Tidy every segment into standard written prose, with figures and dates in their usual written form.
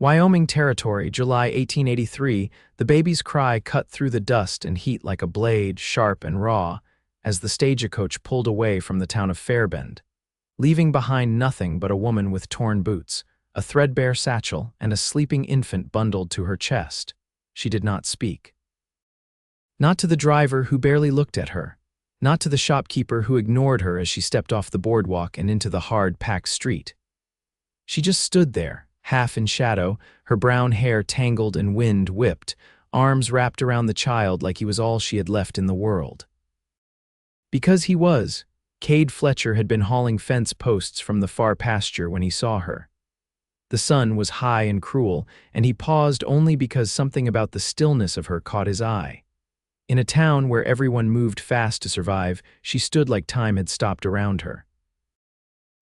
Wyoming Territory, July 1883, the baby's cry cut through the dust and heat like a blade, sharp and raw, as the stagecoach pulled away from the town of Fairbend, leaving behind nothing but a woman with torn boots, a threadbare satchel, and a sleeping infant bundled to her chest. She did not speak. Not to the driver who barely looked at her, not to the shopkeeper who ignored her as she stepped off the boardwalk and into the hard, packed street. She just stood there, half in shadow, her brown hair tangled and wind-whipped, arms wrapped around the child like he was all she had left in the world. Because he was, Kade Fletcher had been hauling fence posts from the far pasture when he saw her. The sun was high and cruel, and he paused only because something about the stillness of her caught his eye. In a town where everyone moved fast to survive, she stood like time had stopped around her.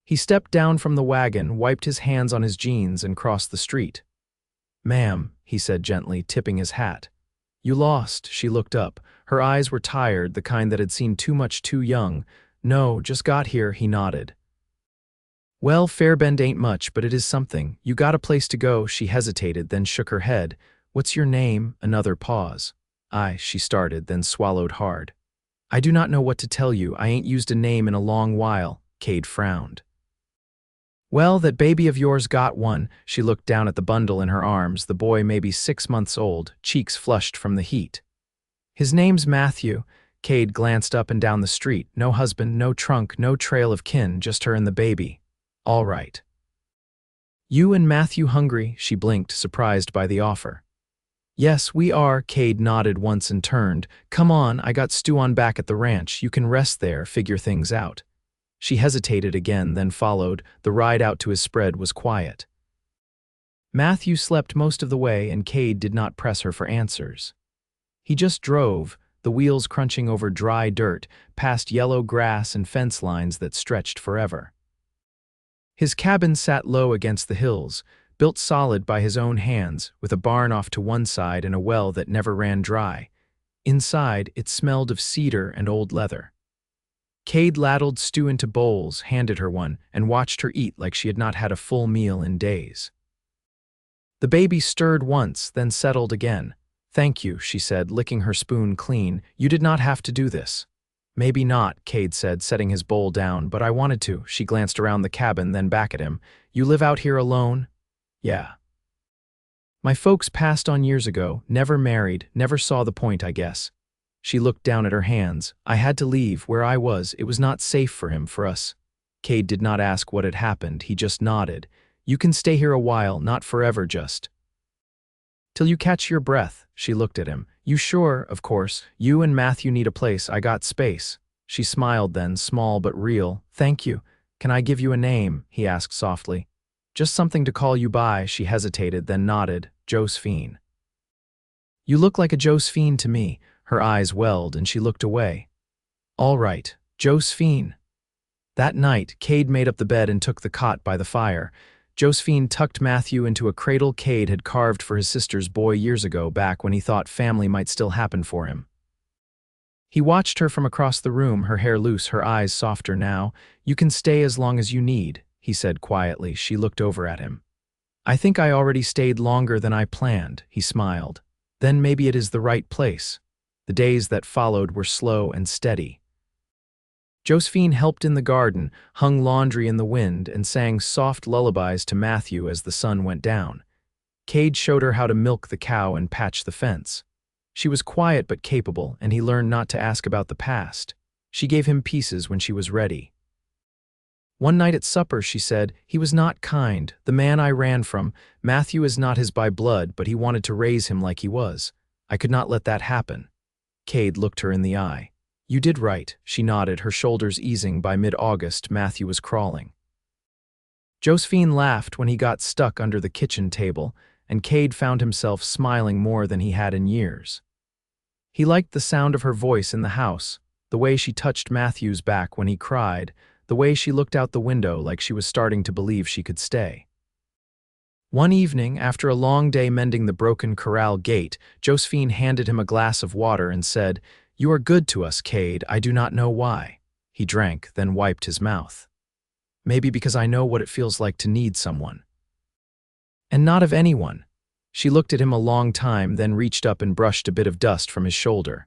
He stepped down from the wagon, wiped his hands on his jeans, and crossed the street. "Ma'am," he said gently, tipping his hat. "You lost." She looked up. Her eyes were tired, the kind that had seen too much too young. "No, just got here," he nodded. "Well, Fairbend ain't much, but it is something. You got a place to go." She hesitated, then shook her head. "What's your name?" Another pause. She started, then swallowed hard. "I do not know what to tell you. I ain't used a name in a long while." Kade frowned. "Well, that baby of yours got one." She looked down at the bundle in her arms, the boy maybe 6 months old, cheeks flushed from the heat. "His name's Matthew." Kade glanced up and down the street. No husband, no trunk, no trail of kin, just her and the baby. "All right." "You and Matthew hungry?" She blinked, surprised by the offer. "Yes, we are." Kade nodded once and turned. "Come on, I got stew on back at the ranch. You can rest there, figure things out." She hesitated again, then followed. The ride out to his spread was quiet. Matthew slept most of the way, and Kade did not press her for answers. He just drove, the wheels crunching over dry dirt, past yellow grass and fence lines that stretched forever. His cabin sat low against the hills, built solid by his own hands, with a barn off to one side and a well that never ran dry. Inside, it smelled of cedar and old leather. Kade ladled stew into bowls, handed her one, and watched her eat like she had not had a full meal in days. The baby stirred once, then settled again. "Thank you," she said, licking her spoon clean. "You did not have to do this." "Maybe not," Kade said, setting his bowl down, "but I wanted to." She glanced around the cabin, then back at him. "You live out here alone?" "Yeah. My folks passed on years ago, never married, never saw the point, I guess." She looked down at her hands. "I had to leave where I was. It was not safe for him, for us." Kade did not ask what had happened. He just nodded. "You can stay here a while, not forever, just till you catch your breath." She looked at him. "You sure? Of course. You and Matthew need a place. I got space." She smiled then, small but real. "Thank you. Can I give you a name?" he asked softly. "Just something to call you by." She hesitated, then nodded. "Josephine." "You look like a Josephine to me." Her eyes welled, and she looked away. "All right, Josephine." That night, Kade made up the bed and took the cot by the fire. Josephine tucked Matthew into a cradle Kade had carved for his sister's boy years ago, back when he thought family might still happen for him. He watched her from across the room, her hair loose, her eyes softer now. "You can stay as long as you need," he said quietly. She looked over at him. "I think I already stayed longer than I planned," he smiled. "Then maybe it is the right place." The days that followed were slow and steady. Josephine helped in the garden, hung laundry in the wind, and sang soft lullabies to Matthew as the sun went down. Kade showed her how to milk the cow and patch the fence. She was quiet but capable, and he learned not to ask about the past. She gave him pieces when she was ready. One night at supper, she said, "He was not kind, the man I ran from. Matthew is not his by blood, but he wanted to raise him like he was. I could not let that happen." Kade looked her in the eye. "You did right," she nodded, her shoulders easing. By mid-August, Matthew was crawling. Josephine laughed when he got stuck under the kitchen table, and Kade found himself smiling more than he had in years. He liked the sound of her voice in the house, the way she touched Matthew's back when he cried, the way she looked out the window like she was starting to believe she could stay. One evening, after a long day mending the broken corral gate, Josephine handed him a glass of water and said, "You are good to us, Kade. I do not know why." He drank, then wiped his mouth. "Maybe because I know what it feels like to need someone." And not of anyone. She looked at him a long time, then reached up and brushed a bit of dust from his shoulder.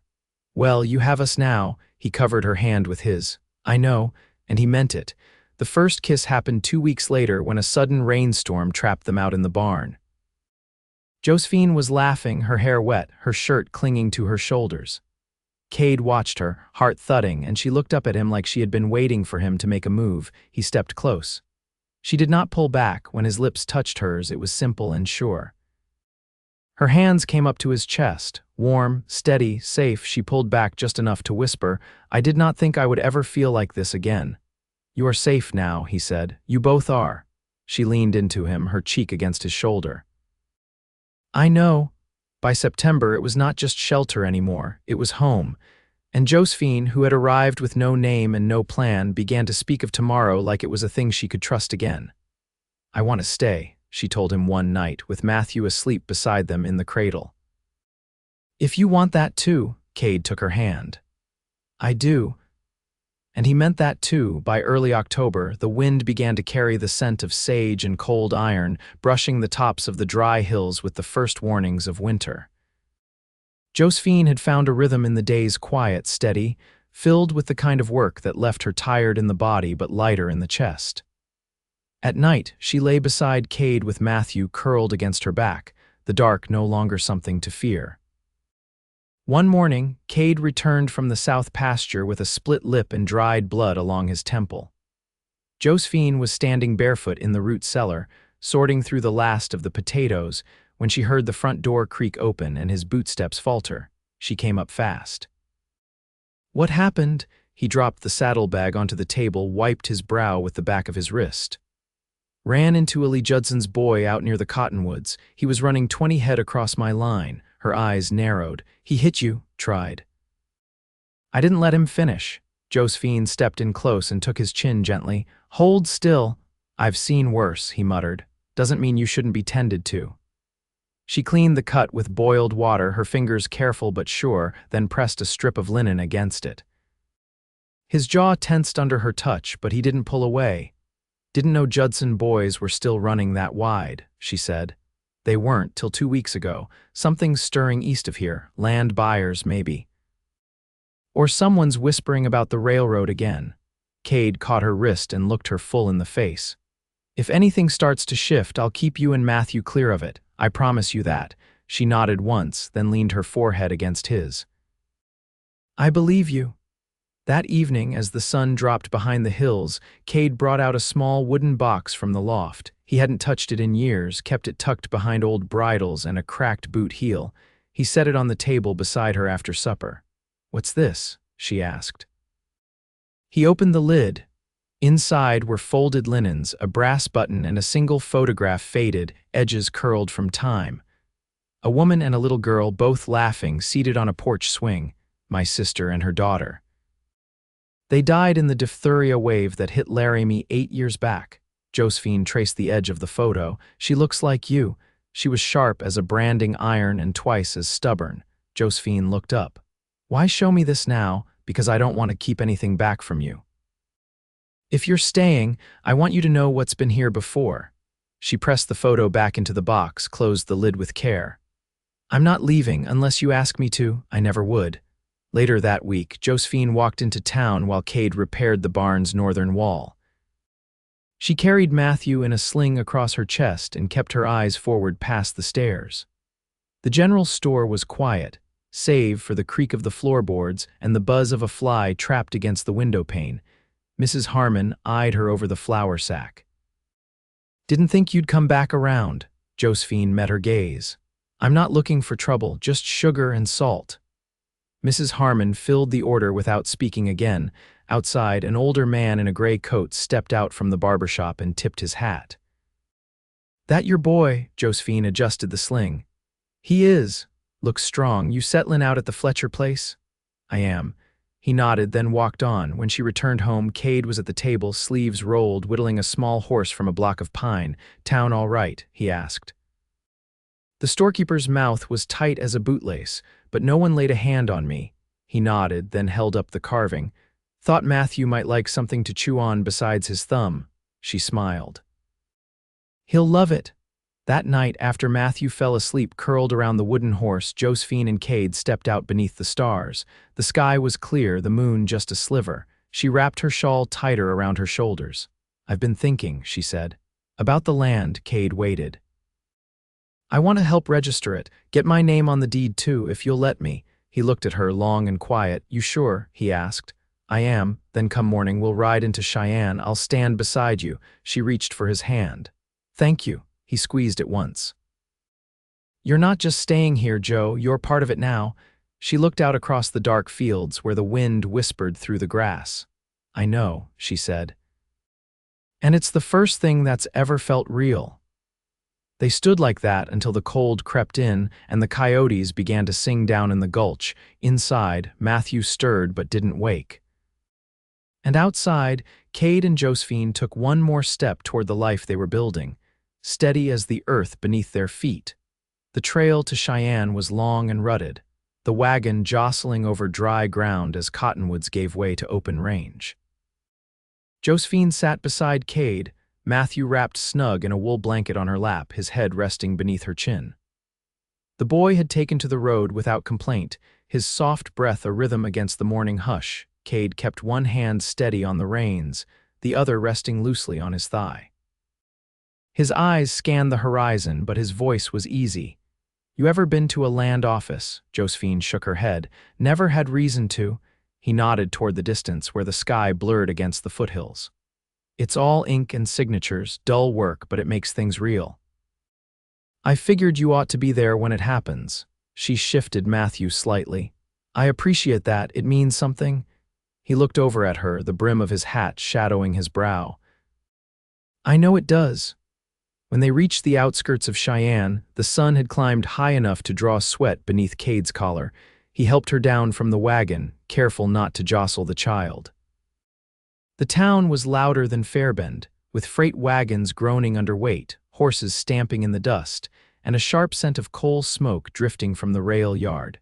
Well, you have us now. He covered her hand with his. I know, and he meant it. The first kiss happened 2 weeks later when a sudden rainstorm trapped them out in the barn. Josephine was laughing, her hair wet, her shirt clinging to her shoulders. Kade watched her, heart thudding, and she looked up at him like she had been waiting for him to make a move. He stepped close. She did not pull back. When his lips touched hers, it was simple and sure. Her hands came up to his chest. Warm, steady, safe, she pulled back just enough to whisper, I did not think I would ever feel like this again. You are safe now, he said. You both are. She leaned into him, her cheek against his shoulder. I know. By September, it was not just shelter anymore. It was home. And Josephine, who had arrived with no name and no plan, began to speak of tomorrow like it was a thing she could trust again. I want to stay, she told him one night, with Matthew asleep beside them in the cradle. If you want that too, Kade took her hand. I do. And he meant that too. By early October, the wind began to carry the scent of sage and cold iron, brushing the tops of the dry hills with the first warnings of winter. Josephine had found a rhythm in the day's quiet, steady, filled with the kind of work that left her tired in the body but lighter in the chest. At night, she lay beside Kade with Matthew curled against her back, the dark no longer something to fear. One morning, Kade returned from the south pasture with a split lip and dried blood along his temple. Josephine was standing barefoot in the root cellar, sorting through the last of the potatoes, when she heard the front door creak open and his bootsteps falter. She came up fast. What happened? He dropped the saddlebag onto the table, wiped his brow with the back of his wrist. Ran into Willie Judson's boy out near the cottonwoods. He was running 20 head across my line. Her eyes narrowed. He hit you, tried. I didn't let him finish. Josephine stepped in close and took his chin gently. Hold still. I've seen worse, he muttered. Doesn't mean you shouldn't be tended to. She cleaned the cut with boiled water, her fingers careful but sure, then pressed a strip of linen against it. His jaw tensed under her touch, but he didn't pull away. Didn't know Judson boys were still running that wide, she said. They weren't till 2 weeks ago. Something's stirring east of here, land buyers maybe. Or someone's whispering about the railroad again. Kade caught her wrist and looked her full in the face. If anything starts to shift, I'll keep you and Matthew clear of it. I promise you that. She nodded once, then leaned her forehead against his. I believe you. That evening, as the sun dropped behind the hills, Kade brought out a small wooden box from the loft. He hadn't touched it in years, kept it tucked behind old bridles and a cracked boot heel. He set it on the table beside her after supper. What's this? She asked. He opened the lid. Inside were folded linens, a brass button, and a single photograph faded, edges curled from time. A woman and a little girl, both laughing, seated on a porch swing. My sister and her daughter. They died in the diphtheria wave that hit Laramie 8 years back. Josephine traced the edge of the photo. She looks like you. She was sharp as a branding iron and twice as stubborn. Josephine looked up. Why show me this now? Because I don't want to keep anything back from you. If you're staying, I want you to know what's been here before. She pressed the photo back into the box, closed the lid with care. I'm not leaving unless you ask me to. I never would. Later that week, Josephine walked into town while Kade repaired the barn's northern wall. She carried Matthew in a sling across her chest and kept her eyes forward past the stairs. The general store was quiet, save for the creak of the floorboards and the buzz of a fly trapped against the window pane. Mrs. Harmon eyed her over the flour sack. Didn't think you'd come back around. Josephine met her gaze. I'm not looking for trouble, just sugar and salt. Mrs. Harmon filled the order without speaking again. Outside, an older man in a gray coat stepped out from the barber shop and tipped his hat. That your boy? Josephine adjusted the sling. He is. Looks strong. You settlin' out at the Fletcher place? I am. He nodded, then walked on. When she returned home, Kade was at the table, sleeves rolled, whittling a small horse from a block of pine. Town all right? He asked. The storekeeper's mouth was tight as a bootlace, but no one laid a hand on me. He nodded, then held up the carving. Thought Matthew might like something to chew on besides his thumb. She smiled. He'll love it. That night, after Matthew fell asleep curled around the wooden horse, Josephine and Kade stepped out beneath the stars. The sky was clear, the moon just a sliver. She wrapped her shawl tighter around her shoulders. "I've been thinking," she said. "About the land." Kade waited. "I want to help register it, get my name on the deed too, if you'll let me." He looked at her, long and quiet. "You sure?" he asked. "I am. Then come morning, we'll ride into Cheyenne. I'll stand beside you." She reached for his hand. "Thank you." He squeezed it once. "You're not just staying here, Joe, you're part of it now." She looked out across the dark fields where the wind whispered through the grass. "I know," she said. "And it's the first thing that's ever felt real." They stood like that until the cold crept in and the coyotes began to sing down in the gulch. Inside, Matthew stirred but didn't wake. And outside, Kade and Josephine took one more step toward the life they were building, steady as the earth beneath their feet. The trail to Cheyenne was long and rutted, the wagon jostling over dry ground as cottonwoods gave way to open range. Josephine sat beside Kade, Matthew wrapped snug in a wool blanket on her lap, his head resting beneath her chin. The boy had taken to the road without complaint, his soft breath a rhythm against the morning hush. Kade kept one hand steady on the reins, the other resting loosely on his thigh. His eyes scanned the horizon, but his voice was easy. "You ever been to a land office?" Josephine shook her head. "Never had reason to." He nodded toward the distance where the sky blurred against the foothills. "It's all ink and signatures, dull work, but it makes things real." "I figured you ought to be there when it happens." She shifted Matthew slightly. "I appreciate that, it means something." He looked over at her, the brim of his hat shadowing his brow. "I know it does." When they reached the outskirts of Cheyenne, the sun had climbed high enough to draw sweat beneath Kade's collar. He helped her down from the wagon, careful not to jostle the child. The town was louder than Fairbend, with freight wagons groaning under weight, horses stamping in the dust, and a sharp scent of coal smoke drifting from the rail yard.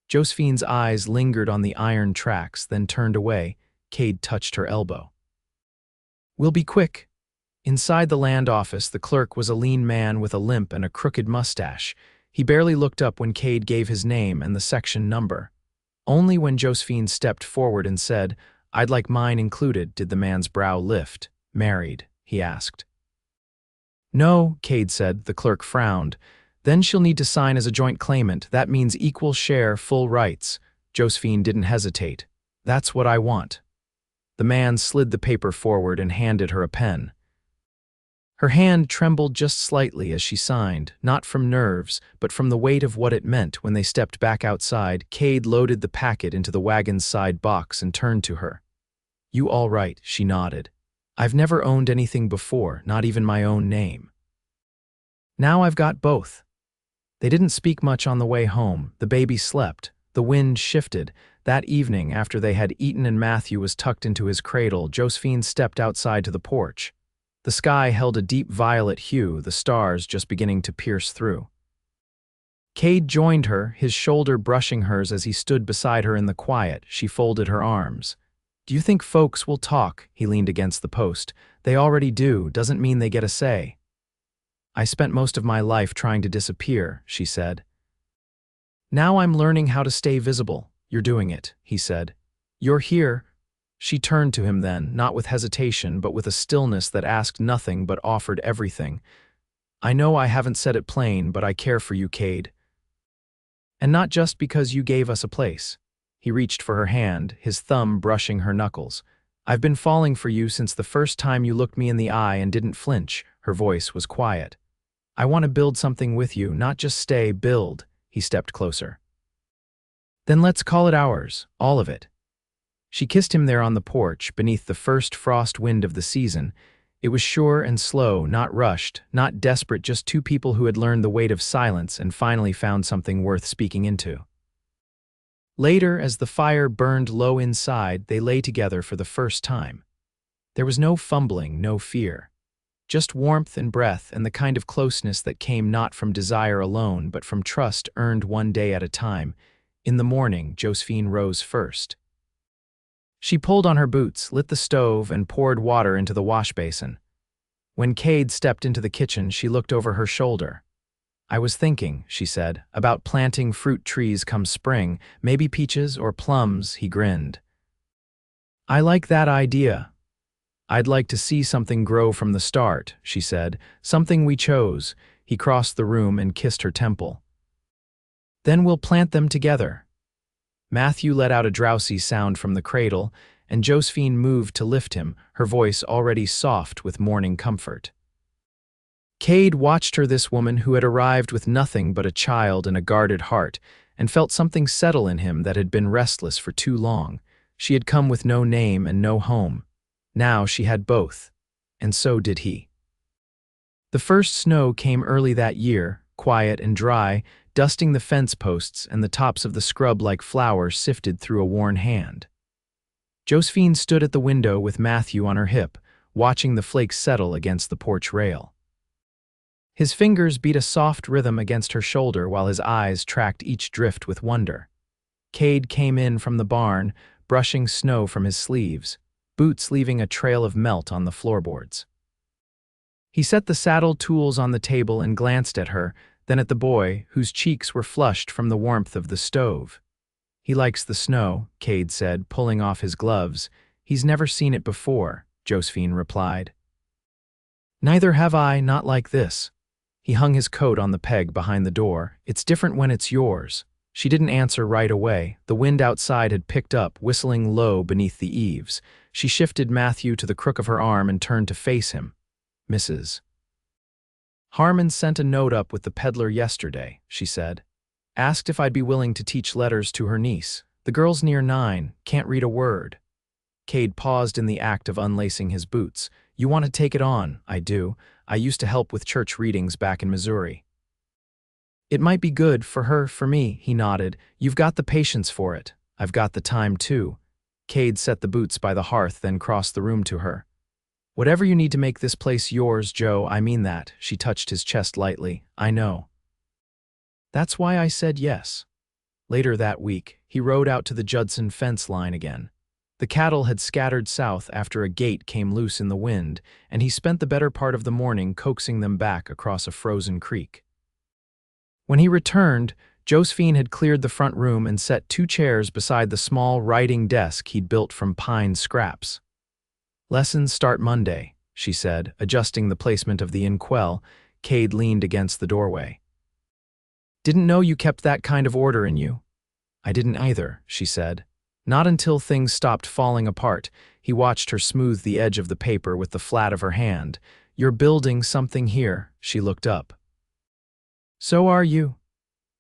Josephine's eyes lingered on the iron tracks, then turned away. Kade touched her elbow. "We'll be quick." Inside the land office, the clerk was a lean man with a limp and a crooked mustache. He barely looked up when Kade gave his name and the section number. Only when Josephine stepped forward and said, "I'd like mine included," did the man's brow lift. "Married?" he asked. "No," Kade said. The clerk frowned. "Then she'll need to sign as a joint claimant. That means equal share, full rights." Josephine didn't hesitate. "That's what I want." The man slid the paper forward and handed her a pen. Her hand trembled just slightly as she signed, not from nerves, but from the weight of what it meant. When they stepped back outside, Kade loaded the packet into the wagon's side box and turned to her. "You all right?" She nodded. "I've never owned anything before, not even my own name. Now I've got both." They didn't speak much on the way home. The baby slept. The wind shifted. That evening, after they had eaten and Matthew was tucked into his cradle, Josephine stepped outside to the porch. The sky held a deep violet hue, the stars just beginning to pierce through. Kade joined her, his shoulder brushing hers as he stood beside her in the quiet. She folded her arms. "Do you think folks will talk?" He leaned against the post. "They already do, doesn't mean they get a say." "I spent most of my life trying to disappear," she said. "Now I'm learning how to stay visible." "You're doing it," he said. "You're here." She turned to him then, not with hesitation, but with a stillness that asked nothing but offered everything. "I know I haven't said it plain, but I care for you, Kade. And not just because you gave us a place." He reached for her hand, his thumb brushing her knuckles. "I've been falling for you since the first time you looked me in the eye and didn't flinch." Her voice was quiet. "I want to build something with you, not just stay, build." He stepped closer. "Then let's call it ours, all of it." She kissed him there on the porch, beneath the first frost wind of the season. It was sure and slow, not rushed, not desperate, just two people who had learned the weight of silence and finally found something worth speaking into. Later, as the fire burned low inside, they lay together for the first time. There was no fumbling, no fear. Just warmth and breath and the kind of closeness that came not from desire alone, but from trust earned one day at a time. In the morning, Josephine rose first. She pulled on her boots, lit the stove, and poured water into the wash basin. When Kade stepped into the kitchen, she looked over her shoulder. "I was thinking," she said, "about planting fruit trees come spring, maybe peaches or plums," he grinned. "I like that idea. I'd like to see something grow from the start," she said, "something we chose." He crossed the room and kissed her temple. "Then we'll plant them together." Matthew let out a drowsy sound from the cradle, and Josephine moved to lift him, her voice already soft with morning comfort. Kade watched her, this woman who had arrived with nothing but a child and a guarded heart, and felt something settle in him that had been restless for too long. She had come with no name and no home. Now she had both, and so did he. The first snow came early that year, quiet and dry, dusting the fence posts, and the tops of the scrub like flowers sifted through a worn hand. Josephine stood at the window with Matthew on her hip, watching the flakes settle against the porch rail. His fingers beat a soft rhythm against her shoulder while his eyes tracked each drift with wonder. Kade came in from the barn, brushing snow from his sleeves, boots leaving a trail of melt on the floorboards. He set the saddle tools on the table and glanced at her, then at the boy, whose cheeks were flushed from the warmth of the stove. "He likes the snow," Kade said, pulling off his gloves. "He's never seen it before," Josephine replied. "Neither have I, not like this." He hung his coat on the peg behind the door. "It's different when it's yours." She didn't answer right away. The wind outside had picked up, whistling low beneath the eaves. She shifted Matthew to the crook of her arm and turned to face him. "Mrs. Harmon sent a note up with the peddler yesterday," she said. "Asked if I'd be willing to teach letters to her niece. The girl's near 9, can't read a word." Kade paused in the act of unlacing his boots. "You want to take it on?" "I do. I used to help with church readings back in Missouri." "It might be good for her, for me," he nodded. "You've got the patience for it. I've got the time, too." Kade set the boots by the hearth, then crossed the room to her. "Whatever you need to make this place yours, Joe, I mean that." She touched his chest lightly. "I know. That's why I said yes." Later that week, he rode out to the Judson fence line again. The cattle had scattered south after a gate came loose in the wind, and he spent the better part of the morning coaxing them back across a frozen creek. When he returned, Josephine had cleared the front room and set 2 chairs beside the small writing desk he'd built from pine scraps. "Lessons start Monday," she said, adjusting the placement of the inkwell. Kade leaned against the doorway. "Didn't know you kept that kind of order in you." "I didn't either," she said. "Not until things stopped falling apart." He watched her smooth the edge of the paper with the flat of her hand. "You're building something here." She looked up. "So are you."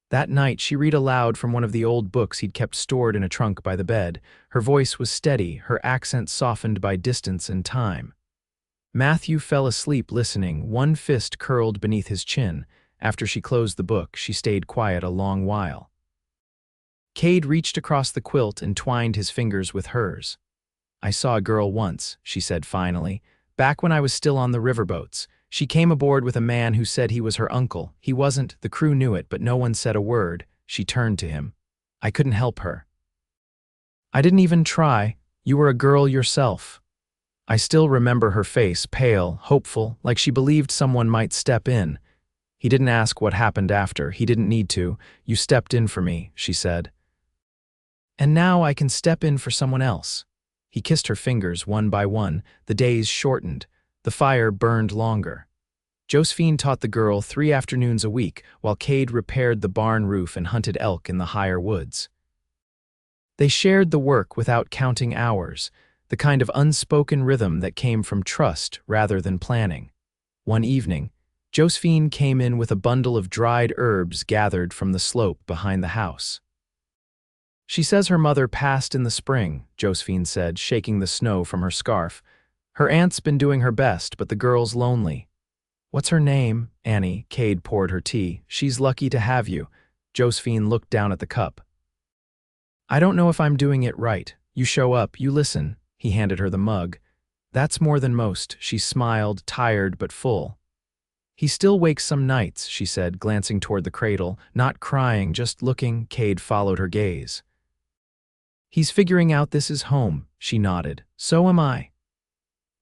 That night, she read aloud from one of the old books he'd kept stored in a trunk by the bed. Her voice was steady, her accent softened by distance and time. Matthew fell asleep listening, one fist curled beneath his chin. After she closed the book, she stayed quiet a long while. Kade reached across the quilt and twined his fingers with hers. "I saw a girl once," she said finally, "back when I was still on the riverboats. She came aboard with a man who said he was her uncle. He wasn't, the crew knew it, but no one said a word." She turned to him. "I couldn't help her." "I didn't even try. You were a girl yourself." I still remember her face, pale, hopeful, like she believed someone might step in. He didn't ask what happened after. He didn't need to. "You stepped in for me," she said. "And now I can step in for someone else." He kissed her fingers one by one. The days shortened. The fire burned longer. Josephine taught the girl 3 afternoons a week, while Kade repaired the barn roof and hunted elk in the higher woods. They shared the work without counting hours, the kind of unspoken rhythm that came from trust rather than planning. One evening, Josephine came in with a bundle of dried herbs gathered from the slope behind the house. "She says her mother passed in the spring," Josephine said, shaking the snow from her scarf. "Her aunt's been doing her best, but the girl's lonely." "What's her name?" "Annie." Kade poured her tea. "She's lucky to have you." Josephine looked down at the cup. "I don't know if I'm doing it right. You show up, you listen." He handed her the mug. "That's more than most." She smiled, tired but full. "He still wakes some nights," she said, glancing toward the cradle. "Not crying, just looking." Kade followed her gaze. "He's figuring out this is home." She nodded. "So am I."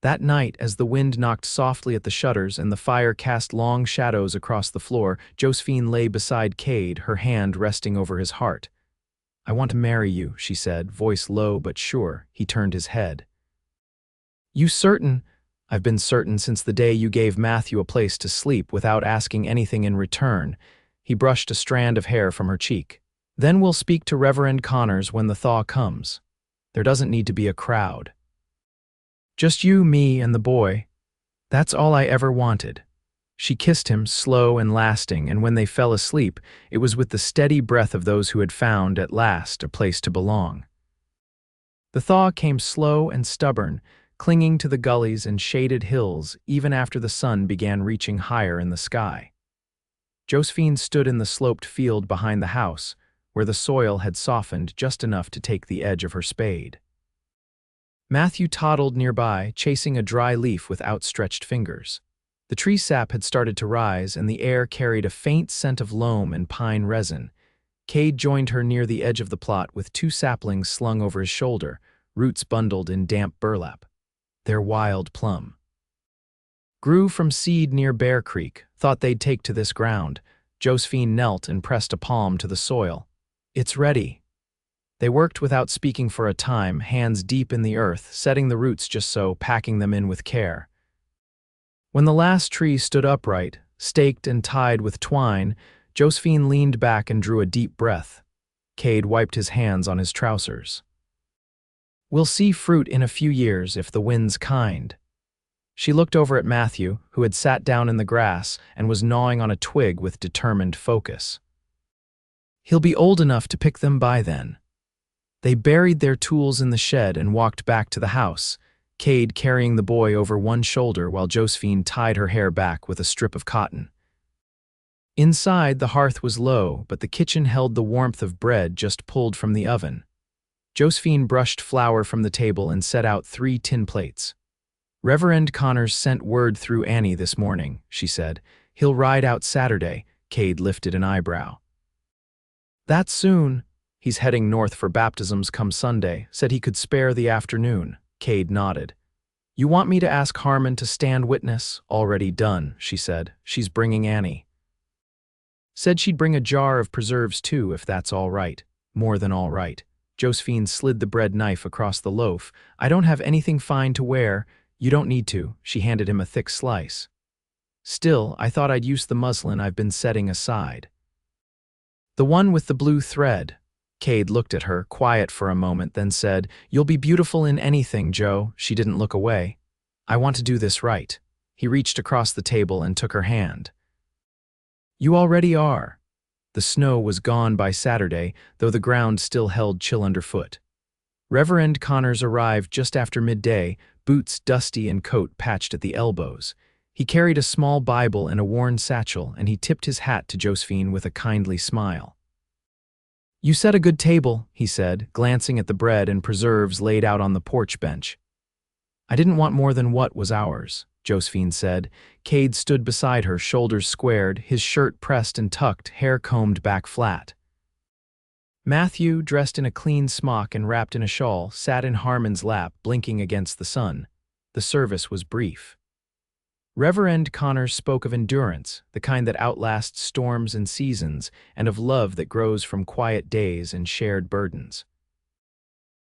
That night, as the wind knocked softly at the shutters and the fire cast long shadows across the floor, Josephine lay beside Kade, her hand resting over his heart. "I want to marry you," she said, voice low but sure. He turned his head. "You certain?" "I've been certain since the day you gave Matthew a place to sleep without asking anything in return." He brushed a strand of hair from her cheek. "Then we'll speak to Reverend Connors when the thaw comes. There doesn't need to be a crowd. Just you, me, and the boy. That's all I ever wanted." She kissed him, slow and lasting, and when they fell asleep, it was with the steady breath of those who had found, at last, a place to belong. The thaw came slow and stubborn, clinging to the gullies and shaded hills even after the sun began reaching higher in the sky. Josephine stood in the sloped field behind the house, where the soil had softened just enough to take the edge of her spade. Matthew toddled nearby, chasing a dry leaf with outstretched fingers. The tree sap had started to rise, and the air carried a faint scent of loam and pine resin. Kade joined her near the edge of the plot with two saplings slung over his shoulder, roots bundled in damp burlap. Their wild plum. Grew from seed near Bear Creek, thought they'd take to this ground. Josephine knelt and pressed a palm to the soil. "It's ready." They worked without speaking for a time, hands deep in the earth, setting the roots just so, packing them in with care. When the last tree stood upright, staked and tied with twine, Josephine leaned back and drew a deep breath. Kade wiped his hands on his trousers. "We'll see fruit in a few years if the wind's kind." She looked over at Matthew, who had sat down in the grass and was gnawing on a twig with determined focus. "He'll be old enough to pick them by then." They buried their tools in the shed and walked back to the house, Kade carrying the boy over one shoulder while Josephine tied her hair back with a strip of cotton. Inside, the hearth was low, but the kitchen held the warmth of bread just pulled from the oven. Josephine brushed flour from the table and set out 3 tin plates. "Reverend Connors sent word through Annie this morning," she said. "He'll ride out Saturday." Kade lifted an eyebrow. "That soon?" "He's heading north for baptisms come Sunday. Said he could spare the afternoon." Kade nodded. "You want me to ask Harmon to stand witness?" "Already done," she said. "She's bringing Annie. Said she'd bring a jar of preserves too, if that's all right." "More than all right." Josephine slid the bread knife across the loaf. "I don't have anything fine to wear." "You don't need to." She handed him a thick slice. "Still, I thought I'd use the muslin I've been setting aside." "The one with the blue thread." Kade looked at her, quiet for a moment, then said, "You'll be beautiful in anything, Joe." She didn't look away. "I want to do this right." He reached across the table and took her hand. "You already are." The snow was gone by Saturday, though the ground still held chill underfoot. Reverend Connors arrived just after midday, boots dusty and coat patched at the elbows. He carried a small Bible and a worn satchel, and he tipped his hat to Josephine with a kindly smile. "You set a good table," he said, glancing at the bread and preserves laid out on the porch bench. "I didn't want more than what was ours," Josephine said. Kade stood beside her, shoulders squared, his shirt pressed and tucked, hair combed back flat. Matthew, dressed in a clean smock and wrapped in a shawl, sat in Harmon's lap, blinking against the sun. The service was brief. Reverend Connors spoke of endurance, the kind that outlasts storms and seasons, and of love that grows from quiet days and shared burdens.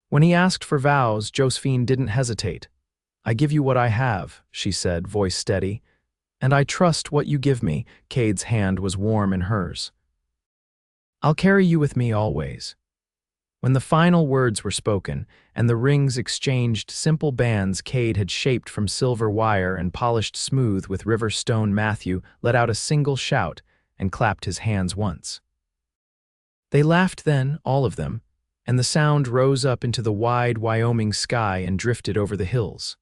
When he asked for vows, Josephine didn't hesitate. "I give you what I have," she said, voice steady. "And I trust what you give me." Kade's hand was warm in hers. "I'll carry you with me always." When the final words were spoken, and the rings exchanged simple bands Kade had shaped from silver wire and polished smooth with river stone, Matthew let out a single shout and clapped his hands once. They laughed then, all of them, and the sound rose up into the wide Wyoming sky and drifted over the hills.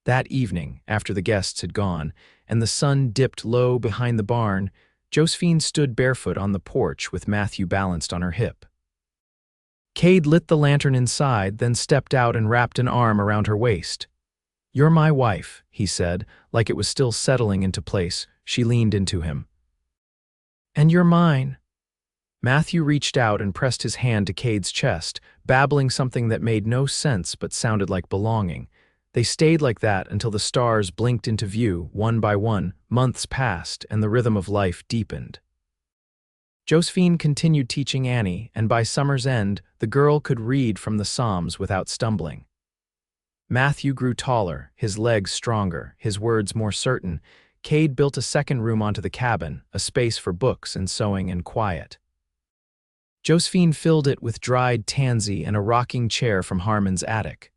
That evening, after the guests had gone, and the sun dipped low behind the barn, Josephine stood barefoot on the porch with Matthew balanced on her hip. Kade lit the lantern inside, then stepped out and wrapped an arm around her waist. "You're my wife," he said, like it was still settling into place. She leaned into him. "And you're mine." Matthew reached out and pressed his hand to Kade's chest, babbling something that made no sense but sounded like belonging. They stayed like that until the stars blinked into view, one by one. Months passed, and the rhythm of life deepened. Josephine continued teaching Annie, and by summer's end, the girl could read from the Psalms without stumbling. Matthew grew taller, his legs stronger, his words more certain. Kade built a second room onto the cabin, a space for books and sewing and quiet. Josephine filled it with dried tansy and a rocking chair from Harmon's attic.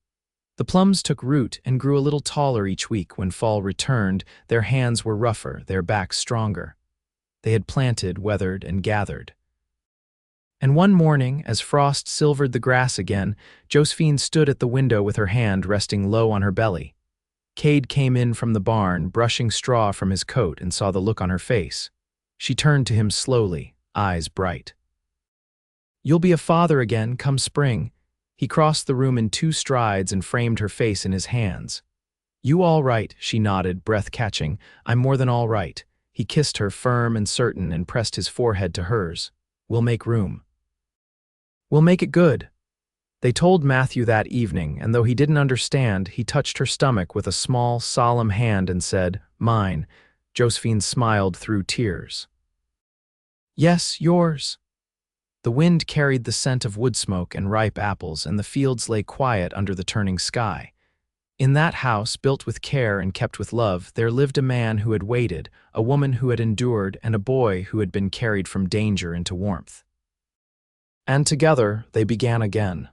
The plums took root and grew a little taller each week. When fall returned, their hands were rougher, their backs stronger. They had planted, weathered, and gathered. And one morning, as frost silvered the grass again, Josephine stood at the window with her hand resting low on her belly. Kade came in from the barn, brushing straw from his coat, and saw the look on her face. She turned to him slowly, eyes bright. "You'll be a father again, come spring." He crossed the room in 2 strides and framed her face in his hands. "You all right?" she nodded, breath catching. "I'm more than all right." He kissed her, firm and certain, and pressed his forehead to hers. "We'll make room. We'll make it good." They told Matthew that evening, and though he didn't understand, he touched her stomach with a small, solemn hand and said, "Mine." Josephine smiled through tears. "Yes, yours." The wind carried the scent of wood smoke and ripe apples, and the fields lay quiet under the turning sky. In that house, built with care and kept with love, there lived a man who had waited, a woman who had endured, and a boy who had been carried from danger into warmth. And together they began again.